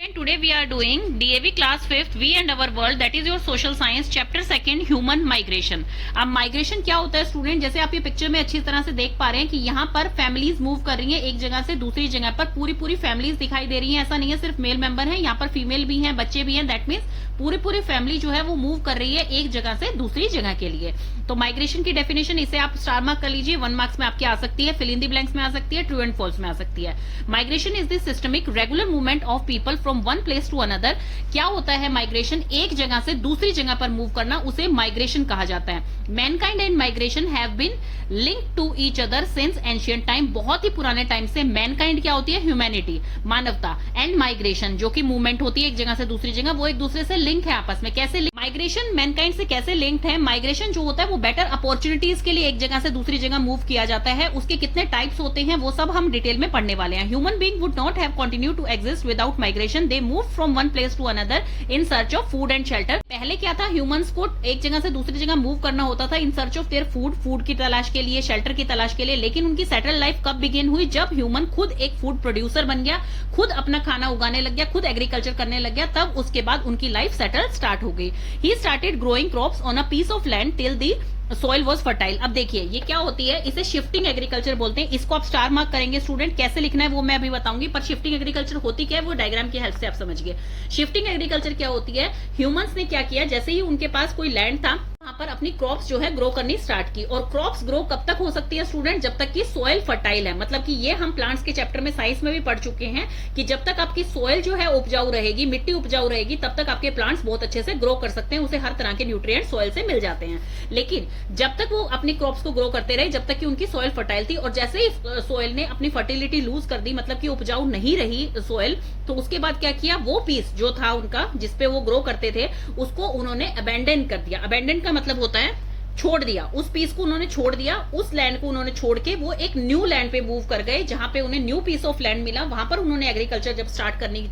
And today we are doing DAV class 5th We and Our World, that is your social science chapter 2 human migration। अब migration क्या होता है student, जैसे आप ये picture में अच्छी तरह से देख पा रहे हैं कि यहाँ पर फैमिलीज मूव कर रही हैं एक जगह से दूसरी जगह पर। पूरी फैमिलीज दिखाई दे रही हैं, ऐसा नहीं है सिर्फ मेल मेंबर है, यहाँ पर फीमेल भी हैं, बच्चे भी हैं। दैट मीन्स पूरी फैमिली जो है वो मूव कर रही है एक जगह से दूसरी जगह के लिए। तो माइग्रेशन की डेफिनेशन इसे आप स्टार मार्क कर लीजिए, 1 मार्क्स में आपकी आ सकती है, फिल इन द ब्लैंक्स में आ सकती है, ट्रू एंड फॉल्स में आ सकती है। Migration is the systemic regular movement of people from one place to another. क्या होता है माइग्रेशन? एक जगह से दूसरी जगह पर मूव करना, उसे माइग्रेशन कहा जाता है। Mankind and migration have been linked to each other since ancient time. बहुत ही पुराने टाइम से मैनकाइंड क्या होती है? ह्यूमैनिटी, मानवता, एंड माइग्रेशन जो कि मूवमेंट होती है एक जगह से दूसरी जगह, वो एक दूसरे से लिंक है आपस में। कैसे माइग्रेशन मैनकाइंड से कैसे लिंक्ड है? माइग्रेशन जो होता है वो बेटर अपॉर्चुनिटीज के लिए एक जगह से दूसरी जगह मूव किया जाता है। उसके कितने टाइप्स होते हैं वो सब हम डिटेल में पढ़ने वाले हैं। Human being would not have continue to exist without migration. They move from one place to another in search of food and shelter. पहले क्या था? ह्यूमंस को एक जगह से दूसरी जगह मूव करना होता था इन सर्च ऑफ देयर फूड की तलाश के लिए, शेल्टर की तलाश के लिए। लेकिन उनकी सेटल लाइफ कब बिगिन हुई? जब ह्यूमन खुद एक फूड प्रोड्यूसर बन गया, खुद अपना खाना उगाने लग गया, खुद एग्रीकल्चर करने लग गया, तब उसके बाद उनकी लाइफ सेटल स्टार्ट हो गई। He started growing crops on a piece of land till the soil was fertile. अब देखिए ये क्या होती है, इसे शिफ्टिंग एग्रीकल्चर बोलते हैं। इसको आप स्टार मार्क करेंगे स्टूडेंट, कैसे लिखना है वो मैं अभी बताऊंगी, पर शिफ्टिंग एग्रीकल्चर होती क्या है वो डायग्राम की हेल्प से आप समझिए। शिफ्टिंग एग्रीकल्चर क्या होती है? ह्यूमंस ने क्या किया, जैसे ही उनके पास कोई लैंड था वहां पर अपनी क्रॉप्स जो है ग्रो करनी स्टार्ट की। और क्रॉप्स ग्रो कब तक हो सकती है स्टूडेंट? जब तक कि सॉइल फर्टाइल है। मतलब कि ये हम प्लांट्स के चैप्टर में साइंस में भी पढ़ चुके हैं कि जब तक आपकी सॉइल जो है उपजाऊ रहेगी, मिट्टी उपजाऊ रहेगी, तब तक आपके प्लांट्स बहुत अच्छे से ग्रो कर सकते हैं, उसे हर तरह के न्यूट्रिएंट सॉइल से मिल जाते हैं। लेकिन जब तक वो अपनी क्रॉप्स को ग्रो करते रहे, जब तक कि उनकी सॉइल फर्टाइल थी, और जैसे ही सॉइल ने अपनी फर्टिलिटी लूज कर दी, मतलब कि उपजाऊ नहीं रही सॉइल, तो उसके बाद क्या किया, वो पीस जो था उनका जिसपे वो ग्रो करते थे उसको उन्होंने अबेंडन कर दिया। अबेंडन का मतलब होता है छोड़ दिया, उस पीस को उन्होंने छोड़ दिया, उस लैंड को उन्होंने छोड़ के वो एक न्यू लैंड पे मूव कर गए, जहां पे उन्हें न्यू पीस ऑफ लैंड मिला। वहां पर उन्होंने एग्रीकल्चर जब स्टार्ट करनी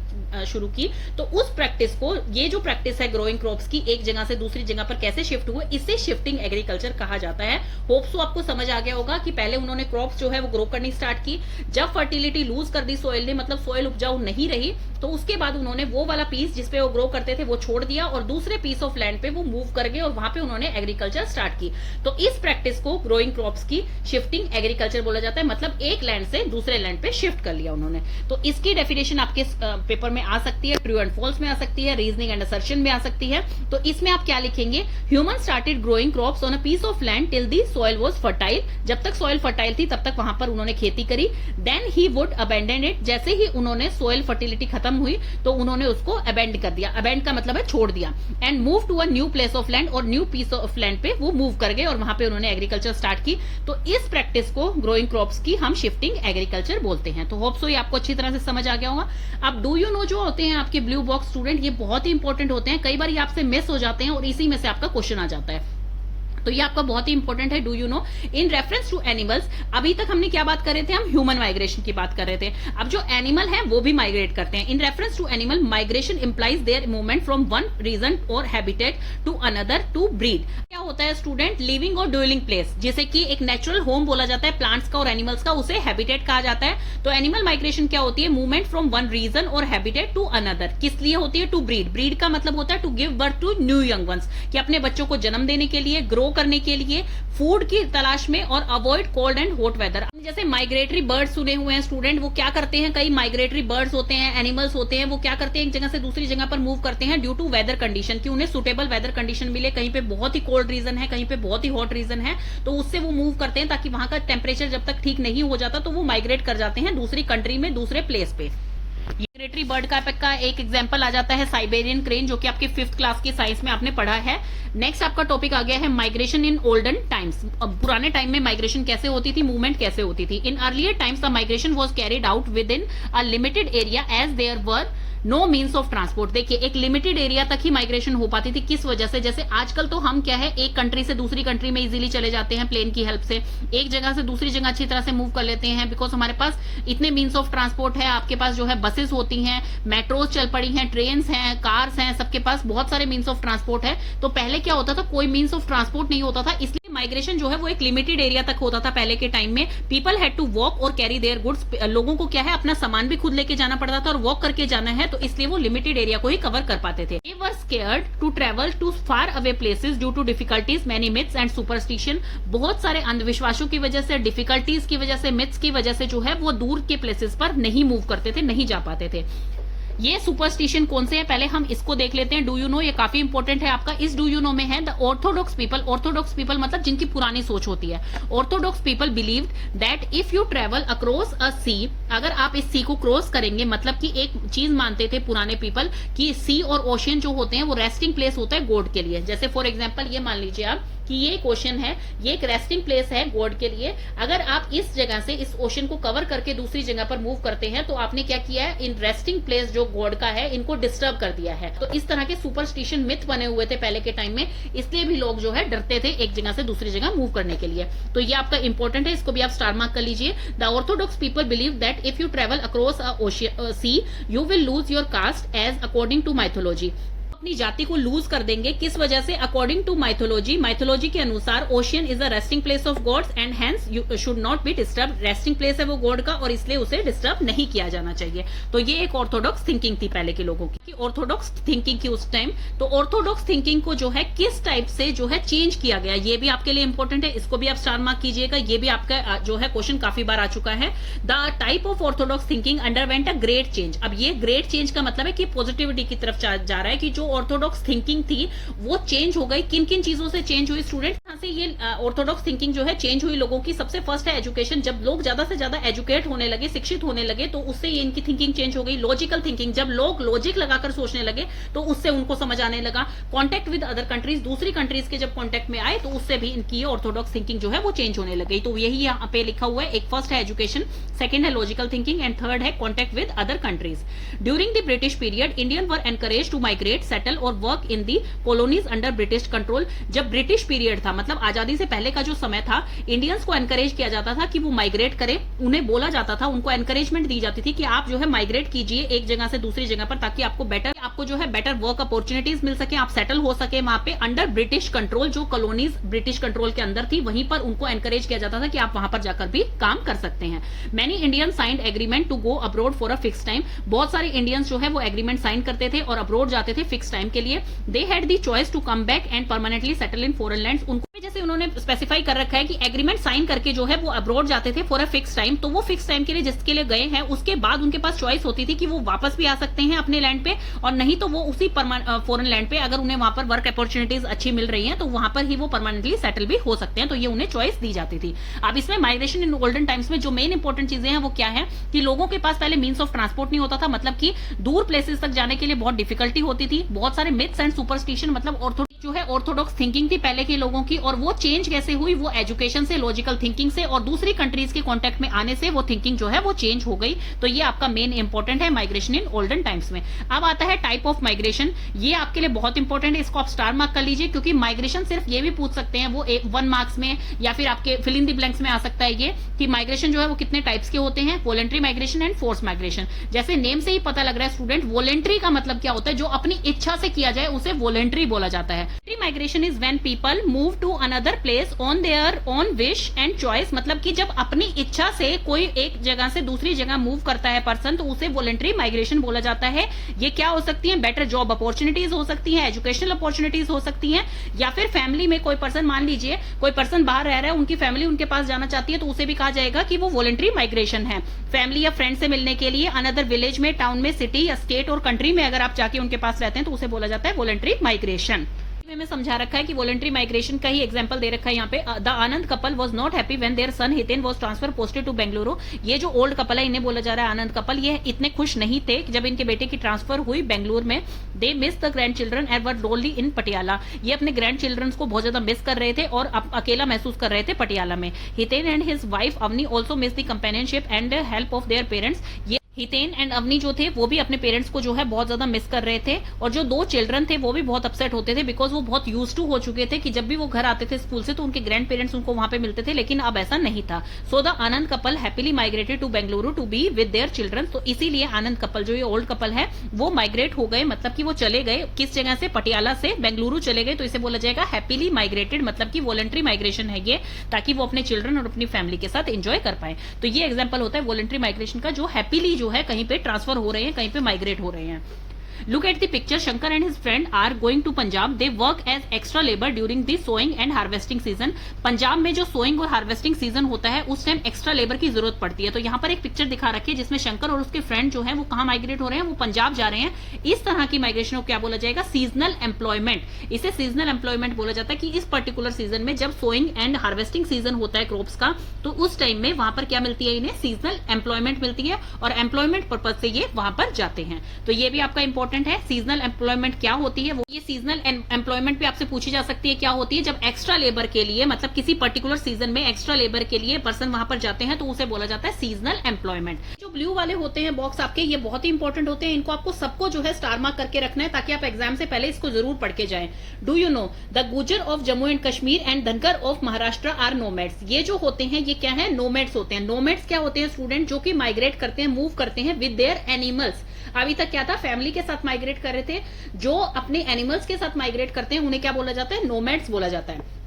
शुरू की, तो उस प्रैक्टिस को, ये जो प्रैक्टिस है ग्रोइंग क्रॉप्स की, एक जगह से दूसरी जगह पर कैसे शिफ्ट हुए, इसे शिफ्टिंग एग्रीकल्चर कहा जाता है। होप सो आपको समझ आ गया होगा कि पहले उन्होंने क्रॉप्स जो है वो ग्रो करनी स्टार्ट की, जब फर्टिलिटी लूज कर दी सॉइल ने, मतलब सॉइल उपजाऊ नहीं रही, तो उसके बाद उन्होंने वो वाला पीस जिसपे वो ग्रो करते थे वो छोड़ दिया और दूसरे पीस ऑफ लैंड पे वो मूव कर गए और वहां पे उन्होंने एग्रीकल्चर स्टार्ट की। तो इस प्रैक्टिस को ग्रोइंग क्रॉप्स की शिफ्टिंग एग्रीकल्चर बोला जाता है। मतलब एक लैंड से दूसरे लैंड पे शिफ्ट कर लिया उन्होंने। तो इसकी डेफिनेशन आपके पेपर में आ सकती है, ट्रू एंड फॉल्स में आ सकती है, रीजनिंग एंड असर्शन में आ सकती है। तो इसमें आप क्या लिखेंगे? Human started growing crops on a piece of land till the soil was fertile. जब तक सॉइल फर्टाइल थी तब तक वहां पर उन्होंने खेती करी। Then he would abandon it. जैसे ही उन्होंने सॉइल फर्टिलिटी खत्म हुई तो उन्होंने उसको अबेंड कर दिया। अबेंड का मतलब है छोड़ दिया। And move to a new place of land, और न्यू पीस ऑफ लैंड पे वो मूव कर गए और वहां पे उन्होंने एग्रीकल्चर स्टार्ट की। तो इस प्रैक्टिस को ग्रोइंग क्रॉप्स की हम शिफ्टिंग एग्रीकल्चर बोलते हैं। तो होप सो ये आपको अच्छी तरह से समझ आ गया होगा। अब डू यू नो जो होते हैं आपके ब्लू बॉक्स स्टूडेंट, ये बहुत ही इंपॉर्टेंट होते हैं, कई बार ये आपसे मिस हो जाते हैं और इसी में से आपका क्वेश्चन आ जाता है। तो ये आपका बहुत ही इंपॉर्टेंट है। Do you know in reference to animals, अभी तक हमने क्या बात कर रहे थे? हम ह्यूमन माइग्रेशन की बात कर रहे थे। अब जो एनिमल है वो भी माइग्रेट करते हैं। In reference to animal, migration implies their movement from one region और habitat to another to breed. क्या होता है स्टूडेंट? लिविंग और ड्वेलिंग प्लेस, जैसे कि एक नेचुरल होम बोला जाता है प्लांट्स का और एनिमल्स का, उसे हैबिटेट कहा जाता है। तो एनिमल माइग्रेशन क्या होती है? मूवमेंट फ्रॉम वन रीजन और हैबिटेट टू अनदर। किस लिए होती है? To breed. ब्रीड का मतलब होता है to give birth to new young ones, कि अपने बच्चों को जन्म देने के लिए, ग्रो करने के लिए, फूड की तलाश में, और avoid cold and hot weather. जैसे माइग्रेटरी बर्ड्स सुने हुए हैं स्टूडेंट, वो क्या करते हैं? कई माइग्रेटरी बर्ड्स होते हैं, एनिमल्स होते हैं, वो क्या करते हैं? एक जगह से दूसरी जगह पर मूव करते हैं ड्यू टू वेदर कंडीशन, कि उन्हें सुटेबल वेदर कंडीशन मिले। कहीं पे बहुत ही कोल्ड रीजन है, कहीं पे बहुत ही हॉट रीजन है, तो उससे वो मूव करते हैं ताकि वहां का टेम्परेचर जब तक ठीक नहीं हो जाता तो वो माइग्रेट कर जाते हैं दूसरी कंट्री में, दूसरे प्लेस पे। माइग्रेटरी बर्ड का एक एग्जांपल आ जाता है साइबेरियन क्रेन, जो कि आपके 5th क्लास की साइंस में आपने पढ़ा है। नेक्स्ट आपका टॉपिक आ गया है माइग्रेशन इन ओल्डन टाइम्स। अब पुराने टाइम में माइग्रेशन कैसे होती थी, मूवमेंट कैसे होती थी? In earlier times the migration was carried out within a limited area as there were no means of transport. देखिए एक लिमिटेड एरिया तक ही माइग्रेशन हो पाती थी। किस वजह से? जैसे आजकल तो हम क्या है, एक कंट्री से दूसरी कंट्री में इजीली चले जाते हैं प्लेन की हेल्प से, एक जगह से दूसरी जगह अच्छी तरह से मूव कर लेते हैं, बिकॉज हमारे पास इतने मीन्स ऑफ ट्रांसपोर्ट है। आपके पास जो है बसेस होती हैं, मेट्रोज चल पड़ी हैं, ट्रेन हैं, कार्स हैं, सबके पास बहुत सारे मीन्स ऑफ ट्रांसपोर्ट है। तो पहले क्या होता था, कोई मीन्स ऑफ ट्रांसपोर्ट नहीं होता था, इसलिए माइग्रेशन जो है वो एक लिमिटेड एरिया तक होता था पहले के टाइम में। पीपल हैड टू वॉक और कैरी देयर गुड्स, लोगों को क्या है अपना सामान भी खुद लेके जाना पड़ता था और वॉक करके जाना है, तो इसलिए वो लिमिटेड एरिया को ही कवर कर पाते थे। They were scared to travel to far away places due to difficulties, many myths and superstition. बहुत सारे अंधविश्वासों की वजह से, डिफिकल्टीज की वजह से, मिथ्स की वजह से जो है वो दूर के प्लेसेस पर नहीं मूव करते थे, नहीं जा पाते थे। ये सुपरस्टिशन कौन से हैं पहले हम इसको देख लेते हैं। डू यू नो, ये काफी इंपॉर्टेंट है आपका। इस डू यू नो में है the orthodox people. Orthodox people मतलब जिनकी पुरानी सोच होती है। Orthodox people believed that if you travel across a sea, अगर आप इस सी को क्रॉस करेंगे, मतलब कि एक चीज मानते थे पुराने पीपल कि सी और ओशियन जो होते हैं वो रेस्टिंग प्लेस होता है गॉड के लिए। जैसे फॉर एग्जाम्पल ये मान लीजिए आप कि ये एक ओशन है, ये एक रेस्टिंग प्लेस है गॉड के लिए। अगर आप इस जगह से इस ओशन को कवर करके दूसरी जगह पर मूव करते हैं तो आपने क्या किया है, इन रेस्टिंग प्लेस जो गॉड का है इनको डिस्टर्ब कर दिया है। तो इस तरह के सुपरस्टिशन मिथ बने हुए थे पहले के टाइम में, इसलिए भी लोग जो है डरते थे एक जगह से दूसरी जगह मूव करने के लिए। तो ये आपका इंपॉर्टेंट है, इसको भी आप स्टार मार्क कर लीजिए। The orthodox people believe that if you travel across a sea you will lose your caste as according to mythology. अपनी जाति को लूज कर देंगे, किस वजह से, अकॉर्डिंग टू माइथोलॉजी। माइथोलॉजी के अनुसार ocean is a resting place of gods and hence you should not be disturb. Resting place है वो गॉड का और इसलिए उसे डिस्टर्ब नहीं किया जाना चाहिए। तो ये एक ऑर्थोडॉक्स थिंकिंग थी पहले के लोगों की, ऑर्थोडॉक्स थिंकिंग की उस टाइम। तो ऑर्थोडॉक्स थिंकिंग को जो है किस टाइप से जो है चेंज किया गया, ये भी आपके लिए इंपॉर्टेंट है, इसको भी आप स्टार मार्क कीजिएगा। ये भी आपका जो है क्वेश्चन काफी बार आ चुका है। The type of Orthodox thinking underwent a great change. अब ये ग्रेट चेंज का मतलब है कि पॉजिटिविटी की तरफ जा रहा है, कि जो ऑर्थोडॉक्स थिंकिंग थी वो चेंज हो गई। किन किन चीजों से चेंज हुई स्टूडेंट, यहां से ये ऑर्थोडॉक्स थिंकिंग जो है चेंज हुई लोगों की। सबसे फर्स्ट है एजुकेशन। जब लोग ज्यादा से ज्यादा एजुकेट होने लगे, शिक्षित होने लगे, तो उससे ये इनकी थिंकिंग चेंज हो गई। लॉजिकल थिंकिंग, जब लोग लॉजिक लगाकर सोचने लगे तो उससे उनको समझ आने लगा। कॉन्टेक्ट विद अदर कंट्रीज, दूसरी कंट्रीज के जब कॉन्टेक्ट में आए तो उससे भी इनकी ऑर्थोडॉक्स थिंकिंग जो है वो चेंज होने लग गई। तो यही यहाँ पे लिखा हुआ है, एक फर्स्ट है एजुकेशन, सेकंड है लॉजिकल थिंकिंग एंड थर्ड है contact with other countries. During the British period Indian were encourage to migrate, settle और work in the colonies under British control. जब ब्रिटिश पीरियड था, मतलब आजादी से पहले का जो समय था, इंडियंस को एनकरेज किया जाता था कि वो माइग्रेट करें। उन्हें बोला जाता था, उनको एनकरेजमेंट दी जाती थी कि आप जो है माइग्रेट कीजिए एक जगह से दूसरी जगह पर, ताकि आपको जो है बेटर वर्क अपॉर्चुनिटीज मिल सके, आप सेटल हो सके वहां पे अंडर ब्रिटिश कंट्रोल। जो कॉलोनीज ब्रिटिश कंट्रोल के अंदर थी वहीं पर उनको एनकरेज किया जाता था कि आप वहां पर जाकर भी काम कर सकते हैं। Many Indian signed agreement to go abroad for a fix time. बहुत सारे इंडियंस जो है वो एग्रीमेंट साइन करते थे और अब्रोड जाते थे फिक्स टाइम के लिए। They had the choice to come back and permanently settle in foreign lands. उनको जैसे उन्होंने स्पेसिफाई कर रखा है कि एग्रीमेंट साइन करके जो है वो अब्रोड जाते थे फॉर अ फिक्स टाइम, तो वो फिक्स टाइम के लिए जिसके लिए गए हैं उसके बाद उनके पास चॉइस होती थी कि वो वापस भी आ सकते हैं अपने लैंड पे, और नहीं तो वो उसी फॉरेन लैंड पे अगर उन्हें वहां पर वर्क अपॉर्चुनिटीज अच्छी मिल रही हैं तो वहां पर ही वो परमानेंटली सेटल भी हो सकते हैं। तो ये उन्हें चॉइस दी जाती थी। अब इसमें माइग्रेशन इन गोल्डन टाइम्स में जो मेन इंपॉर्टेंट चीजें हैं वो क्या है कि लोगों के पास पहले मीन्स ऑफ ट्रांसपोर्ट नहीं होता था, मतलब कि दूर प्लेसेस तक जाने के लिए बहुत डिफिकल्टी होती थी। बहुत सारे मिथ्स एंड सुपरस्टिशन, मतलब जो है ऑर्थोडॉक्स थिंकिंग थी पहले के लोगों की, और वो चेंज कैसे हुई, वो एजुकेशन से, लॉजिकल थिंकिंग से और दूसरी कंट्रीज के कांटेक्ट में आने से वो थिंकिंग जो है वो चेंज हो गई। तो ये आपका मेन इंपॉर्टेंट है माइग्रेशन इन ओल्डन टाइम्स में। अब आता है टाइप ऑफ माइग्रेशन। ये आपके लिए बहुत इंपॉर्टेंट है, इसको आप स्टार मार्क कर लीजिए, क्योंकि माइग्रेशन सिर्फ ये भी पूछ सकते हैं वो 1 मार्क्स में या फिर आपके फिल इन द ब्लैंक्स में आ सकता है ये कि माइग्रेशन जो है वो कितने टाइप्स के होते हैं, voluntary migration and force migration. जैसे नेम से ही पता लग रहा है स्टूडेंट, वॉलंटरी का मतलब क्या होता है, जो अपनी इच्छा से किया जाए उसे वॉलंटरी बोला जाता है। Migration is when people move to another place on their own wish and choice, मतलब कि जब अपनी इच्छा से कोई एक जगह से दूसरी जगह मूव करता है पर्सन, तो उसे वॉलंटरी माइग्रेशन बोला जाता है। ये क्या हो सकती है, बेटर जॉब अपॉर्चुनिटीज हो सकती है, एजुकेशनल अपॉर्चुनिटीज हो सकती हैं, या फिर फैमिली में कोई पर्सन, मान लीजिए कोई पर्सन बाहर रह रहा है, उनकी फैमिली उनके पास जाना चाहती है, तो उसे भी कहा जाएगा कि वो वॉलंटरी माइग्रेशन है। फैमिली या फ्रेंड से मिलने के लिए अनदर विलेज में, टाउन में, सिटी या स्टेट और कंट्री में अगर आप जाके उनके पास रहते हैं तो उसे बोला जाता है वॉलंटरी माइग्रेशन। में समझा रखा है कि वॉलंटरी माइग्रेशन का ही एग्जांपल दे रखा है यहाँ पे। The Anand couple was not happy when their son Hiten was transfer posted to Bengaluru. ये जो ओल्ड कपल है इन्हें बोला जा रहा है आनंद कपल, ये इतने खुश नहीं थे जब इनके बेटे की ट्रांसफर हुई बेंगलुरु में। They miss the grand children and were lonely इन पटियाला। ये अपने ग्रैंड चिल्ड्रन को बहुत ज्यादा मिस कर रहे थे और अकेला महसूस कर रहे थे पटियाला में। Hiten and his wife Avani also miss the companionship and help of their parents. Hiten and Avani जो थे वो भी अपने पेरेंट्स को जो है बहुत ज्यादा मिस कर रहे थे, और जो दो चिल्ड्रन थे वो भी बहुत अपसेट होते थे, बिकॉज वो बहुत यूज टू हो चुके थे कि जब भी वो घर आते थे स्कूल से तो उनके ग्रैंड पेरेंट्स उनको वहां पे मिलते थे, लेकिन अब ऐसा नहीं था। So the Anand couple happily migrated to Bengaluru to be with their children. तो इसीलिए आनंद कपल जो ये ओल्ड कपल है वो माइग्रेट हो गए, मतलब कि वो चले गए किस जगह से, पटियाला से बेंगलुरु चले गए। तो इसे बोला जाएगा हैप्पीली माइग्रेटेड, मतलब कि वॉलंटरी माइग्रेशन है ये, ताकि वो अपने चिल्ड्रन और अपनी फैमिली के साथ एंजॉय कर पाए। तो ये एग्जाम्पल होता है वॉलंटरी माइग्रेशन का, जो हैप्पीली जो है कहीं पे ट्रांसफर हो रहे हैं, कहीं पे माइग्रेट हो रहे हैं। Look at the picture. Shankar and his friend are going to Punjab. They work as extra labor during the sowing and harvesting season. Punjab में जो सोइंग और हार्वेस्टिंग सीजन होता है उस टाइम एक्स्ट्रा लेबर की जरूरत पड़ती है। तो यहाँ पर एक पिक्चर दिखा रखी है जिसमें शंकर और उसके फ्रेंड जो है वो कहाँ माइग्रेट हो रहे हैं, वो पंजाब जा रहे हैं। इस तरह की माइग्रेशन को क्या बोला जाएगा, सीजनल एम्प्लॉयमेंट। इसे सीजनल एम्प्लॉयमेंट बोला जाता है कि इस पर्टिकुलर सीजन में जब सोइंग एंड हार्वेस्टिंग सीजन होता है क्रॉप्स का, तो उस टाइम में वहां पर क्या मिलती है, इन्हें सीजनल एम्प्लॉयमेंट मिलती है, और एम्प्लॉयमेंट पर्पज से ये वहां पर जाते हैं। तो ये भी आपका इंपॉर्टेंट है। सीजनल एम्प्लॉयमेंट क्या होती है, वो ये सीजनल एम्प्लॉयमेंट भी आपसे पूछी जा सकती है क्या होती है, जब एक्स्ट्रा लेबर के लिए, मतलब किसी पर्टिकुलर सीजन में एक्स्ट्रा लेबर के लिए पर्सन वहां पर जाते हैं तो उसे बोला जाता है सीजनल एम्प्लॉयमेंट। जो ब्लू वाले होते हैं बॉक्स आपके, ये बहुत ही इंपॉर्टेंट होते हैं, इनको आपको सबको जो है स्टार मार्क करके रखना है ताकि आप एग्जाम से पहले इसको जरूर पढ़ के जाएं। Do you know the Gujjar of Jammu and Kashmir and Dhangar of Maharashtra are nomads. ये जो होते हैं ये क्या है, नोमैड्स होते हैं। नोमैड्स क्या होते हैं स्टूडेंट, जो कि माइग्रेट करते हैं, मूव करते हैं विद देयर एनिमल्स। अभी तक क्या था, फैमिली के साथ माइग्रेट कर रहे थे। जो अपने एनिमल्स के साथ माइग्रेट करते हैं उन्हें क्या बोला जाता है, नोमैड्स बोला जाता है।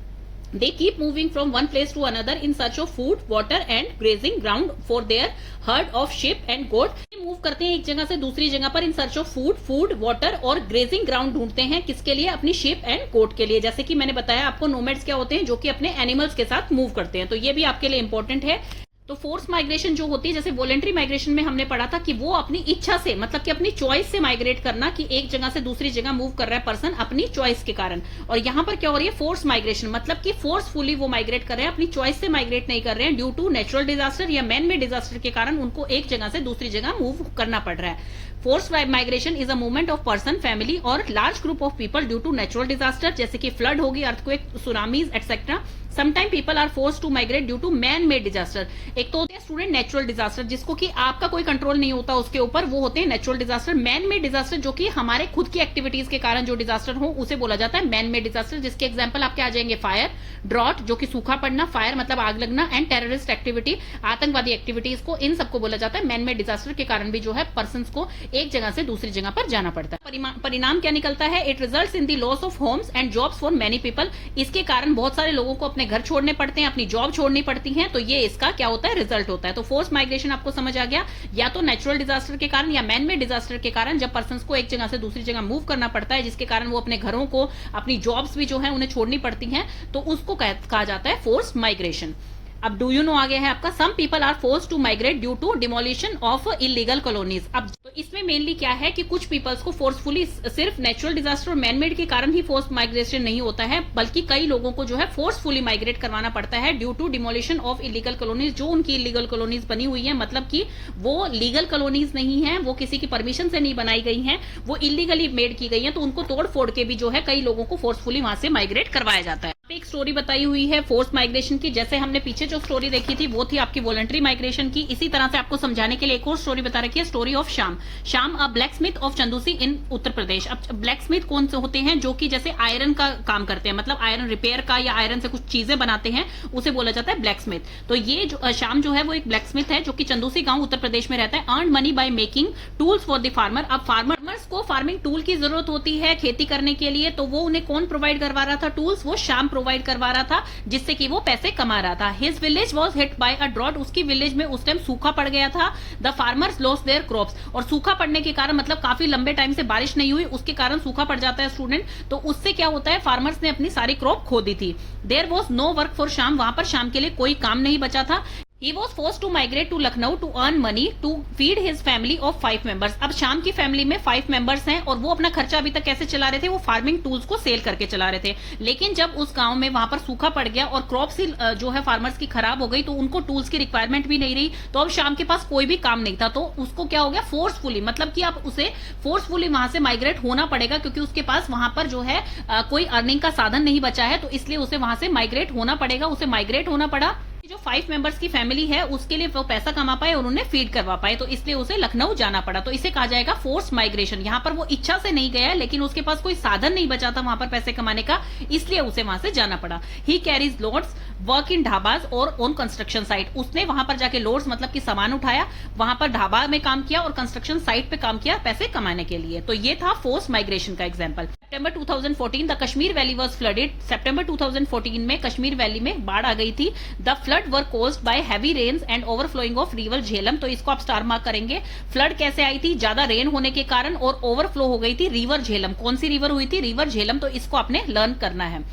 They keep moving from one place to another in search of food, water and grazing ground for their herd of sheep and goat. Move करते हैं एक जगह से दूसरी जगह पर इन सर्च ऑफ फूड, वाटर और ग्रेजिंग ग्राउंड ढूंढते हैं, किसके लिए, अपनी sheep एंड गोट के लिए। जैसे कि मैंने बताया आपको, नोमैड्स क्या होते हैं, जो कि अपने एनिमल्स के साथ मूव करते हैं। तो ये भी आपके लिए इंपॉर्टेंट है। तो फोर्स माइग्रेशन जो होती है, जैसे वॉलंटरी माइग्रेशन में हमने पढ़ा था कि वो अपनी इच्छा से, मतलब कि अपनी चॉइस से माइग्रेट करना, कि एक जगह से दूसरी जगह मूव कर रहा है पर्सन अपनी चॉइस के कारण। और यहाँ पर क्या हो रही है, फोर्स माइग्रेशन, मतलब कि फोर्सफुली वो माइग्रेट कर रहे हैं, अपनी चॉइस से माइग्रेट नहीं कर रहे हैं, ड्यू टू नेचुरल डिजास्टर या मैन मेड डिजास्टर के कारण उनको एक जगह से दूसरी जगह मूव करना पड़ रहा है। Force migration is a movement of person, family और large group of people due to natural disaster, जैसे कि फ्लड होगी, earthquake, tsunamis etcetera. Sometime people are force to migrate due to man made disaster. एक तो होते हैं student natural disaster, जिसको कि आपका कोई कंट्रोल नहीं होता उसके ऊपर, वो होते हैं natural disaster. Man made disaster जो कि हमारे खुद की एक्टिविटीज के कारण जो डिजास्टर हो उसे बोला जाता है मैन मेड डिजास्टर, जिसके एग्जाम्पल आपके आ जाएंगे फायर, ड्रॉट जो कि सूखा पड़ना, फायर मतलब आग लगना, एंड टेररिस्ट एक्टिविटी, आतंकवादी एक्टिविटीज को, इन सबको बोला जाता है मैन मेड डिजास्टर के कारण भी जो है पर्सन को एक जगह से दूसरी जगह पर जाना पड़ता है। परिणाम क्या निकलता है, it results in the loss of homes and jobs for many people. इसके कारण बहुत सारे लोगों को अपने घर छोड़ने पड़ते हैं, अपनी जॉब छोड़नी पड़ती है। तो ये इसका क्या होता है, रिजल्ट होता है। तो फोर्स माइग्रेशन आपको समझ आ गया, या तो नेचुरल डिजास्टर के कारण या मैन मेड डिजास्टर के कारण, जब पर्सन को एक जगह से दूसरी जगह मूव करना पड़ता है, जिसके कारण वो अपने घरों को, अपनी जॉब्स भी जो है उन्हें छोड़नी पड़ती हैं, तो उसको कहा जाता है फोर्स माइग्रेशन। अब डू यू नो आ गया है आपका, some people are force to migrate due to demolition of illegal colonies. अब तो इसमें मेनली क्या है कि कुछ पीपल्स को फोर्सफुली, सिर्फ नेचुरल डिजास्टर और मैनमेड के कारण ही फोर्स माइग्रेशन नहीं होता है, बल्कि कई लोगों को जो है फोर्सफुली माइग्रेट करवाना पड़ता है due to demolition of illegal colonies. जो उनकी इलीगल कॉलोनीज बनी हुई है, मतलब कि वो लीगल कॉलोनीज नहीं है, वो किसी की परमिशन से नहीं बनाई गई है, वो इलीगली मेड की गई है, तो उनको तोड़ फोड़ के भी जो है कई लोगों को फोर्सफुली वहां से माइग्रेट करवाया जाता है। एक स्टोरी बताई हुई है फोर्स माइग्रेशन की, जैसे हमने पीछे जो स्टोरी देखी थी वो थी आपकी वॉलंटरी माइग्रेशन की। इसी तरह से आपको समझाने के लिए एक और स्टोरी बता रखी है, story of Shyam a blacksmith of Chandausi in Uttar Pradesh. अब ब्लैक स्मिथ कौन से होते हैं, जो कि जैसे आयरन का काम करते हैं, मतलब आयरन रिपेयर का या आयरन से कुछ चीजें बनाते हैं, उसे बोला जाता है ब्लैक स्मिथ। तो ये जो श्याम जो है वो एक ब्लैक स्मिथ है, जो कि चंदूसी गांव उत्तर प्रदेश में रहता है। Earn money by making tools for the farmer. अब फार्मर्स को फार्मिंग टूल की जरूरत होती है खेती करने के लिए, तो वो उन्हें कौन प्रोवाइड करवा रहा था टूल्स, वो श्याम प्रोवाइड करवा रहा था, जिससे कि वो पैसे कमा रहा था। His village was hit by a drought. उसकी विलेज में उस टाइम सूखा पड़ गया था। The farmers lost their crops. और सूखा पड़ने के कारण, मतलब काफी लंबे टाइम से बारिश नहीं हुई, उसके कारण सूखा पड़ जाता है स्टूडेंट। तो उससे क्या होता है, फार्मर्स ने अपनी सारी क्रॉप खो दी थी। There was no work for Shyam. वहां पर श्याम के लिए कोई काम नहीं बचा था। He was forced to migrate to Lucknow to earn money to feed his family of 5 members. अब शाम की फैमिली में 5 मेंबर्स हैं और वो अपना खर्चा अभी तक कैसे चला रहे थे, वो फार्मिंग टूल्स को सेल करके चला रहे थे। लेकिन जब उस गांव में वहां पर सूखा पड़ गया और क्रॉप्स जो है फार्मर्स की खराब हो गई, तो उनको टूल्स की रिक्वायरमेंट भी नहीं रही। तो अब शाम के पास कोई भी काम नहीं था, तो उसको क्या हो गया, फोर्सफुली, मतलब कि अब उसे फोर्सफुली वहां से माइग्रेट होना पड़ेगा, क्योंकि उसके पास वहां पर जो है कोई अर्निंग का साधन नहीं बचा है, तो इसलिए उसे वहां से माइग्रेट होना पड़ेगा। उसे माइग्रेट होना पड़ा। जो 5 मेंबर्स की फैमिली है उसके लिए वो पैसा कमा पाए और उन्हें फीड करवा पाए, तो इसलिए उसे लखनऊ जाना पड़ा। तो इसे कहा जाएगा फोर्स माइग्रेशन। यहाँ पर वो इच्छा से नहीं गया है, लेकिन उसके पास कोई साधन नहीं बचा था वहां पर पैसे कमाने का, इसलिए उसे वहां से जाना पड़ा। He carries loads work in dhabas और ऑन कंस्ट्रक्शन साइट। उसने वहां पर जाके लोड्स मतलब कि सामान उठाया, वहां पर ढाबा में काम किया और कंस्ट्रक्शन साइट पे काम किया पैसे कमाने के लिए। तो ये था फोर्स माइग्रेशन का example. September 2014 the Kashmir valley was flooded. सितंबर 2014 में कश्मीर वैली में बाढ़ आ गई थी। The flood were caused by heavy rains and overflowing of river Jhelum. तो इसको आप स्टार मार्क करेंगे। फ्लड कैसे आई थी? ज्यादा रेन होने के कारण और ओवरफ्लो हो गई थी रिवर झेलम। कौन सी रिवर हुई थी? रिवर झेलम। तो इसको आपने लर्न करना है।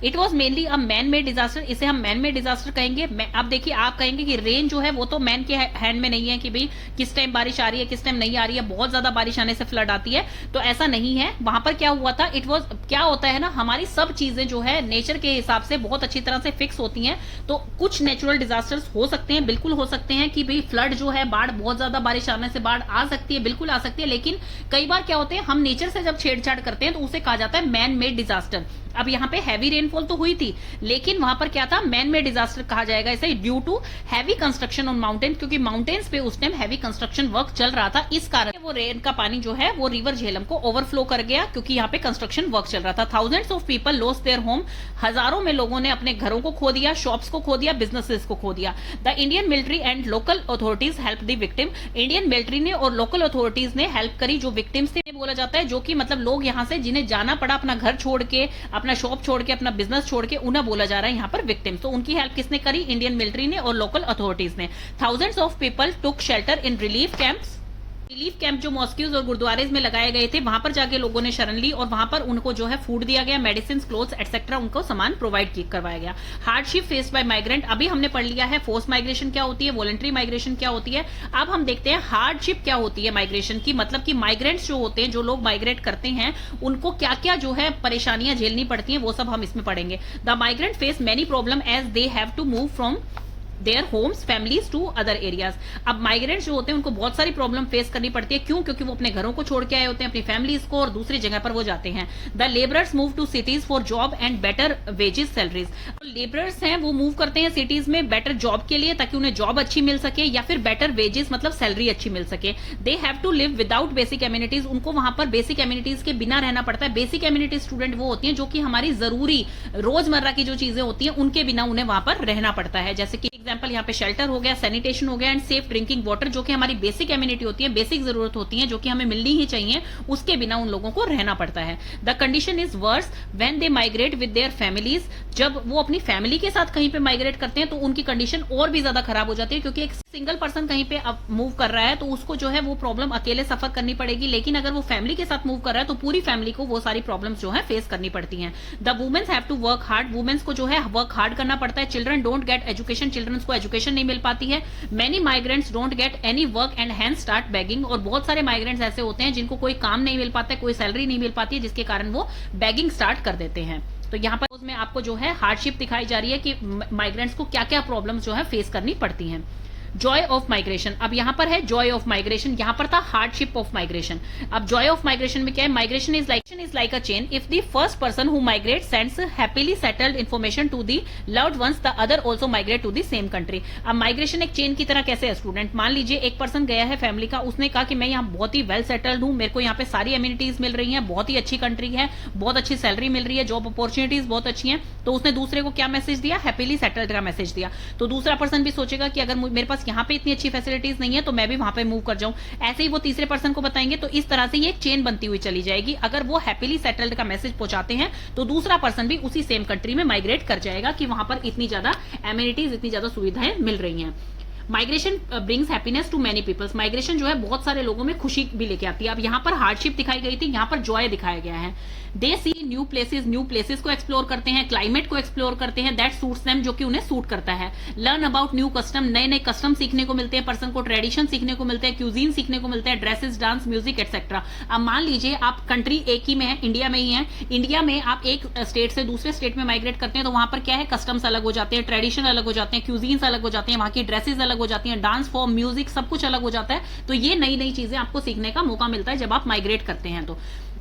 It was mainly a man made disaster. इसे हम मैन मेड डिजास्टर कहेंगे। अब देखिए, आप कहेंगे कि रेन जो है वो तो मैन के हैंड में नहीं है कि भाई किस टाइम बारिश आ रही है किस टाइम नहीं आ रही है, बहुत ज्यादा बारिश आने से फ्लड आती है, तो ऐसा नहीं है। वहां पर क्या हुआ था, इट वॉज, क्या होता है ना, हमारी सब चीजें जो है नेचर के हिसाब से बहुत अच्छी तरह से फिक्स होती हैं। तो कुछ नेचुरल डिजास्टर्स हो सकते हैं, बिल्कुल हो सकते हैं कि भाई फ्लड जो है, बाढ़, बहुत ज्यादा बारिश आने से बाढ़ आ सकती है, बिल्कुल आ सकती है। लेकिन कई बार क्या होते हैं, हम नेचर से जब छेड़छाड़ करते हैं तो उसे कहा जाता है मैन मेड डिजास्टर। अब यहाँ पे हैवी रेनफॉल तो हुई थी, लेकिन वहां पर क्या था, मैन मेड डिजास्टर कहा जाएगा इसे, due to heavy construction on mountain. क्योंकि माउंटेन्स पे उस टाइम हैवी कंस्ट्रक्शन वर्क चल रहा था, इस कारण वो रेन का पानी जो है वो रिवर झेलम को ओवरफ्लो कर गया, क्योंकि यहाँ पे कंस्ट्रक्शन वर्क चल रहा था। Thousands of people lost their home. हजारों में लोगों ने अपने घरों को खो दिया, शॉप्स को खो दिया, बिजनेसेस को खो दिया। The Indian military and local authorities help the victim. Indian military ने और लोकल अथॉरिटीज ने हेल्प करी जो विक्टिम्स थे, बोला जाता है, जो कि मतलब लोग यहाँ से जिन्हें जाना पड़ा अपना घर छोड़ के, अपना शॉप छोड़ के, अपना बिजनेस छोड़ के, उन्हें बोला जा रहा है यहाँ पर विक्टिम्स। तो उनकी हेल्प किसने करी? इंडियन मिलिट्री ने और लोकल अथॉरिटीज ने। Thousands of people took shelter in relief camps. Relief camp जो मॉस्क्यूज और गुरुद्वारे में लगाए गए थे, वहां पर जाके लोगों ने शरण ली और वहां पर उनको जो है फूड दिया गया, मेडिसिन, क्लोथ्स एक्सेट्रा, उनको सामान प्रोवाइड करवाया गया। Hardship faced by migrant. अभी हमने पढ़ लिया है फोर्स माइग्रेशन क्या होती है, वॉलंटरी माइग्रेशन क्या होती है। अब हम देखते हैं हार्डशिप क्या होती है माइग्रेशन की। मतलब कि माइग्रेंट्स जो होते हैं, जो लोग माइग्रेट करते हैं, उनको क्या क्या जो है परेशानियां झेलनी पड़ती हैं, वो सब हम इसमें पढ़ेंगे। The migrant face many problem as they have to move from their homes families to other areas. अब माइग्रेंट्स जो होते हैं उनको बहुत सारी प्रॉब्लम फेस करनी पड़ती है। क्यों? क्योंकि वो अपने घरों को छोड़ के आए होते हैं, अपनी फैमिलीज को, और दूसरी जगह पर वो जाते हैं। The labourers move to cities for job and better wages, salaries. Labourers हैं वो मूव करते हैं सिटीज में बेटर जॉब के लिए, ताकि उन्हें जॉब अच्छी मिल सके या फिर बेटर वेजेस मतलब सैलरी अच्छी मिल सके। They have to live without basic amenities. उनको वहां पर बेसिक एम्यूनिटीज के बिना रहना पड़ता है। बेसिक एम्यूनिटीज स्टूडेंट वो होती है जो कि हमारी जरूरी रोजमर्रा की जो चीजें होती हैं उनके बिना उन्हें वहां पर रहना पड़ता है। जैसे कि एग्जाम्पल यहाँ पे शेल्टर हो गया, सैनिटेशन हो गया एंड सेफ ड्रिंकिंग वाटर, जो कि हमारी बेसिक एम्यूनिटी होती है, बेसिक जरूरत होती है जो कि हमें मिलनी ही चाहिए, उसके बिना उन लोगों को रहना पड़ता है। The condition is worse when they migrate with their families. जब वो अपनी फैमिली के साथ कहीं पे माइग्रेट करते हैं तो उनकी कंडीशन और भी ज्यादा खराब हो जाती है, क्योंकि एक सिंगल पर्सन कहीं पे अब मूव कर रहा है तो उसको जो है वो प्रॉब्लम अकेले सफर करनी पड़ेगी। लेकिन अगर वो फैमिली के साथ मूव कर रहा है तो पूरी फैमिली को वो सारी प्रॉब्लम्स जो है फेस करनी पड़ती हैं। The womens have to work hard. Womens को जो है वर्क हार्ड करना पड़ता है। Children don't get education. Children को एजुकेशन नहीं मिल पाती है। Many migrants don't get any work and hence start begging. और बहुत सारे माइग्रेंट्स ऐसे होते हैं जिनको कोई काम नहीं मिल पाता है, कोई सैलरी नहीं मिल पाती है, जिसके कारण वो बेगिंग स्टार्ट कर देते हैं। तो यहाँ पर उसमें आपको जो है हार्डशिप दिखाई जा रही है कि माइग्रेंट्स को क्या क्या प्रॉब्लम्स जो है फेस करनी पड़ती हैं। Joy of migration. अब यहां पर है जॉय ऑफ माइग्रेशन, यहां पर था हार्डशिप ऑफ माइग्रेशन। अब जॉय ऑफ माइग्रेशन में क्या है? Migration is like a chain. If the first person who migrate sends happily settled information to the loved ones, the other also migrate to the same country. अब migration एक chain की तरह कैसे है student? मान लीजिए एक पर्सन गया है फैमिली का, उसने कहा कि मैं यहाँ बहुत ही वेल सेटल्ड हूँ, मेरे को यहाँ पे सारी एम्यूनिटीज मिल रही हैं, बहुत ही अच्छी कंट्री है, बहुत अच्छी सैलरी मिल रही है, जॉब अपॉर्चुनिटीज बहुत अच्छी हैं। तो उसने दूसरे को क्या मैसेज दिया? हैप्पीली सेटल्ड का मैसेज दिया। तो दूसरा पर्सन भी सोचेगा कि अगर मेरे पास यहाँ पे इतनी अच्छी फैसिलिटीज नहीं है तो मैं भी वहां पे मूव कर जाऊं। ऐसे ही वो तीसरे पर्सन को बताएंगे, तो इस तरह से ये एक चेन बनती हुई चली जाएगी। अगर वो हैप्पीली सेटल्ड का मैसेज पहुंचाते हैं तो दूसरा पर्सन भी उसी सेम कंट्री में माइग्रेट कर जाएगा कि वहां पर इतनी ज्यादा एम्यूनिटीज, इतनी ज्यादा सुविधाएं मिल रही हैं। Migration brings happiness to many peoples. Migration जो है बहुत सारे लोगों में खुशी भी लेके आती है। अब यहाँ पर हार्डशिप दिखाई गई थी, यहाँ पर जॉय दिखाया गया है। दे सी न्यू प्लेसेस को एक्सप्लोर करते हैं, क्लाइमेट को एक्सप्लोर करते हैं, दैट सूट्स देम, जो कि उन्हें सूट करता है। लर्न अबाउट न्यू कस्टम, नए नए कस्टम सीखने को मिलते हैं, पर्सन को ट्रेडिशन सीखने को मिलते हैं, क्यूजीन सीखने को मिलते हैं, ड्रेसेस, डांस, म्यूजिक एक्सेट्रा। अब मान लीजिए आप कंट्री एक ही में है, इंडिया में ही है, इंडिया में आप एक स्टेट से दूसरे स्टेट में माइग्रेट करते हैं तो वहां पर क्या है? कस्टम्स अलग हो जाते हैं, ट्रेडिशन अलग हो जाते हैं, क्यूजीन्स अलग हो जाते हैं, वहां की ड्रेसेस अलग अलग हो जाती हैं, डांस फॉर्म, म्यूजिक, सब कुछ अलग हो जाता है। तो ये नई नई चीजें आपको सीखने का मौका मिलता है जब आप माइग्रेट करते हैं। तो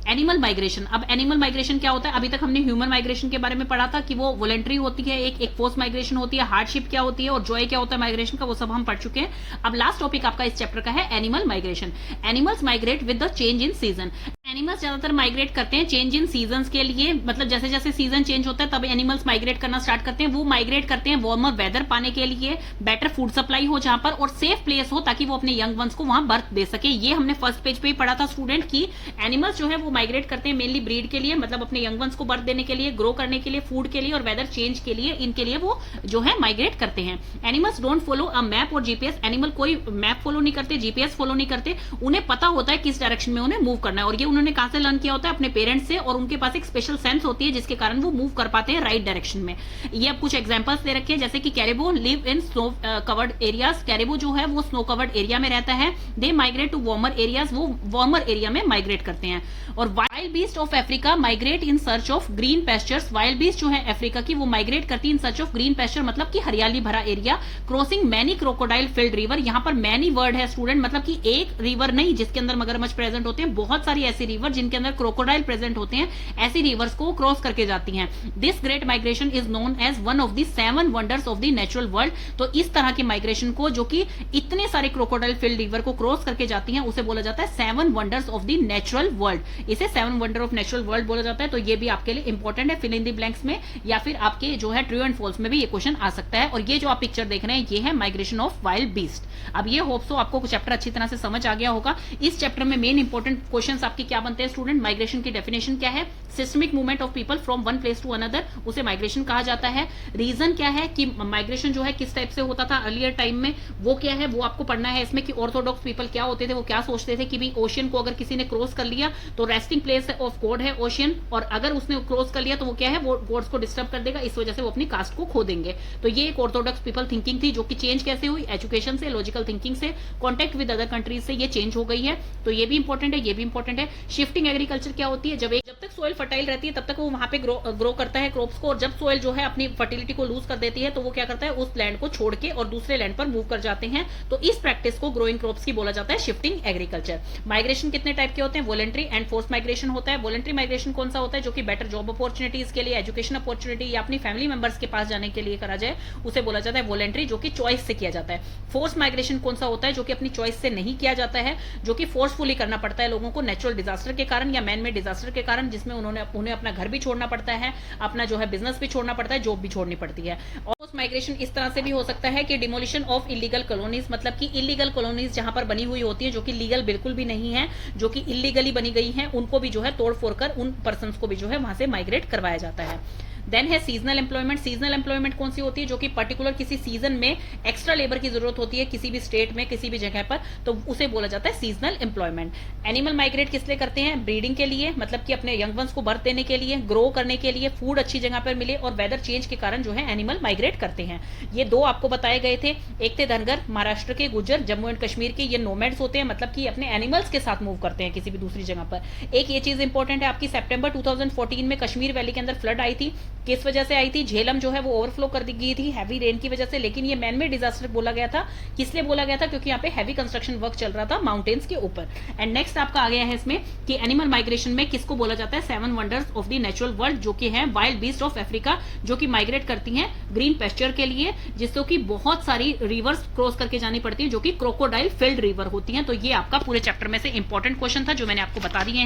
एनिमल माइग्रेशन, अब एनिमल माइग्रेशन क्या होता है? अभी तक हमने ह्यूमन माइग्रेशन के बारे में पढ़ा था कि वो वॉलंटरी होती है, एक फोर्स माइग्रेशन होती है, हार्डशिप क्या होती है और जॉय क्या होता है माइग्रेशन का, वो सब हम पढ़ चुके हैं। अब लास्ट टॉपिक आपका इस चैप्टर का है animal migration. Animals migrate with the change in season. Animals ज्यादातर माइग्रेट करते हैं चेंज इन सीजन के लिए, मतलब जैसे जैसे सीजन चेंज होता है तब एनिमल्स माइग्रेट करना स्टार्ट करते हैं। वो माइग्रेट करते हैं वार्मर वेदर पाने के लिए, बेटर फूड सप्लाई हो जहां पर, और सेफ प्लेस हो ताकि वो अपने यंग वंस को वहां बर्थ दे सके। ये हमने फर्स्ट पेज पे ही पढ़ा था स्टूडेंट की एनिमल्स जो है वो माइग्रेट करते हैं मेनली ब्रीड के लिए, मतलब अपने यंग वंस को बर्थ देने के लिए, ग्रो करने के लिए, फूड के लिए और वेदर चेंज के लिए, इनके लिए वो जो है माइग्रेट करते हैं। Animals don't follow a map और जीपीएस। एनिमल कोई मैप फॉलो नहीं करते, जीपीएस फॉलो नहीं करते, उन्हें पता होता है किस डायरेक्शन में उन्हें मूव करना है, और ये उन्होंने कहां से लर्न किया होता है? अपने पेरेंट्स से, और उनके पास एक स्पेशल सेंस होती है जिसके कारण वो मूव कर पाते हैं राइट डायरेक्शन में। ये अब कुछ एग्जांपल्स दे रखे हैं, जैसे कि caribou live in snow covered areas. Caribou जो है वो स्नो कवर्ड एरिया में रहता है। They migrate to warmer areas, वो वार्मर एरिया में माइग्रेट करते हैं। और wildebeest of Africa migrate in search of green pastures. Wildebeest जो है अफ्रीका की वो माइग्रेट करती है in search of green pasture, मतलब कि हरियाली भरा area. Crossing many crocodile filled river, यहाँ पर मैनी वर्ड है स्टूडेंट, मतलब कि एक रिवर नहीं जिसके अंदर मगरमच्छ प्रेजेंट होते हैं, बहुत सारी ऐसी रिवर जिनके अंदर क्रोकोडाइल प्रेजेंट होते हैं, ऐसी रिवर्स को क्रॉस करके जाती हैं। This great migration is known as one of the 7 wonders of the natural world. तो इस तरह की माइग्रेशन को, जो कि इतने सारे क्रोकोडाइल फिल्ड रिवर को क्रॉस करके जाती हैं, उसे बोला जाता है 7 wonders of the natural world. इसे 7 वंडर ऑफ नेचुरल वर्ल्ड बोला जाता है। तो ये भी आपके लिए इंपॉर्टेंट है, फिल इन द ब्लैंक्स में, या फिर आपके जो है ट्रू एंड फॉल्स में भी ये क्वेश्चन आ सकता है। और ये जो आप पिक्चर देख रहे हैं ये है माइग्रेशन ऑफ वाइल्ड बीस्ट। अब ये होप सो आपको चैप्टर अच्छी तरह से समझ आ गया होगा। इस चैप्टर में मेन इंपॉर्टेंट क्वेश्चंस आपके क्या बनते हैं स्टूडेंट? माइग्रेशन की डेफिनेशन क्या है? Systemic movement of people from one place to another, उसे माइग्रेशन कहा जाता है। रीजन क्या है कि माइग्रेशन जो है किस टाइप से होता था अर्लियर टाइम में, वो क्या है वो आपको पढ़ना है इसमें, कि ऑर्थोडॉक्स पीपल क्या होते थे, वो क्या सोचते थे कि भाई ओशियन को अगर किसी ने क्रॉस कर लिया तो रेस्टिंग प्लेस ऑफ गॉड है ओशियन, और अगर उसने क्रॉस कर लिया तो वो क्या है, वो गॉड्स को डिस्टर्ब कर देगा, इस वजह से वो अपनी कास्ट को खो देंगे। तो ये एक ऑर्थोडॉक्स पीपल थिंकिंग थी, जो कि चेंज कैसे हुई? एजुकेशन से, लॉजिकल थिंकिंग से, कॉन्टेक्ट विद अदर कंट्रीज से ये चेंज हो गई है। तो ये भी इंपॉर्टेंट है, ये भी इंपॉर्टेंट है। शिफ्टिंग एग्रीकल्चर क्या होती है? जब तक सोइल फर्टाइल रहती है तब तक वो वहां पे ग्रो करता है क्रॉप्स को, और जब सोइल जो है अपनी फर्टिलिटी को लूज कर देती है तो वो क्या करता है, उस लैंड को छोड़ के और दूसरे लैंड पर मूव कर जाते हैं। तो इस प्रैक्टिस को ग्रोइंग क्रॉप्स की बोला जाता है शिफ्टिंग एग्रीकल्चर। माइग्रेशन कितने टाइप के होते हैं? वॉलंटरी एंड फोर्स माइग्रेशन होता है। वॉलंटरी माइग्रेशन कौन सा होता है? जो कि बेटर जॉब अपॉर्चुनिटीज के लिए, एजुकेशन अपॉर्चुनिटी या अपनी फैमिली मेंबर्स के पास जाने के लिए करा जाए, उसे बोला जाता है वॉलंटरी, जो कि चॉइस से किया जाता है। फोर्स माइग्रेशन कौन सा होता है? जो कि अपनी चॉइस से नहीं किया जाता है, जो कि फोर्सफुली करना पड़ता है लोगों को, नेचुरल डिजास्टर के कारण या मैन मेड डिजास्टर के कारण, जिसमें उन्हें अपना घर भी छोड़ना पड़ता है, अपना जो है बिजनेस भी छोड़ना पड़ता है, जॉब भी छोड़नी पड़ती है। और माइग्रेशन इस तरह से भी हो सकता है कि डिमोलिशन ऑफ इलीगल कॉलोनीज, मतलब कि इलीगल कॉलोनीज जहां पर बनी हुई होती है, जो कि लीगल बिल्कुल भी नहीं है, जो कि इलीगली बनी गई है, उनको भी जो है तोड़ फोड़ कर उन पर्संस को भी जो है वहां से माइग्रेट करवाया जाता है। देन है सीजनल एम्प्लॉयमेंट। सीजनल एम्प्लॉयमेंट कौन सी होती है? जो कि पर्टिकुलर किसी सीजन में एक्स्ट्रा लेबर की जरूरत होती है किसी भी स्टेट में, किसी भी जगह पर, तो उसे बोला जाता है सीजनल एम्प्लॉयमेंट। एनिमल माइग्रेट किस लिए करते हैं? ब्रीडिंग के लिए, मतलब कि अपने यंग वंस को बर्थ देने के लिए, ग्रो करने के लिए, फूड अच्छी जगह पर मिले, और वेदर चेंज के कारण जो है एनिमल माइग्रेट करते हैं। ये दो आपको बताए गए थे, एक थे धनगर महाराष्ट्र के, गुज्जर जम्मू एंड कश्मीर के, ये नोमैड्स होते हैं, मतलब कि अपने एनिमल्स के साथ मूव करते हैं किसी भी दूसरी जगह पर। एक ये चीज इंपॉर्टेंट है आपकी, सितंबर 2014 में कश्मीर वैली के अंदर फ्लड आई थी। किस वजह से आई थी? झेलम जो है वो ओवरफ्लो कर दी गई थी हैवी रेन की वजह से, लेकिन ये मैन मेड डिजास्टर बोला गया था। किस लिए बोला गया था? क्योंकि यहाँ पे हैवी कंस्ट्रक्शन वर्क चल रहा था माउंटेन्स के ऊपर। एंड नेक्स्ट आपका आ गया है इसमें कि एनिमल माइग्रेशन में किसको बोला जाता है? 7 wonders of the natural world, जो कि है वाइल्ड बीस्ट ऑफ अफ्रीका, जो कि माइग्रेट करती हैं ग्रीन पेस्चर के लिए, जिससे कि बहुत सारी रिवर्स क्रॉस करके जानी पड़ती है, जो कि क्रोकोडाइल फिल्ड रिवर होती हैं। तो ये आपका पूरे चैप्टर में से इंपॉर्टेंट क्वेश्चन था जो मैंने आपको बता दिए हैं।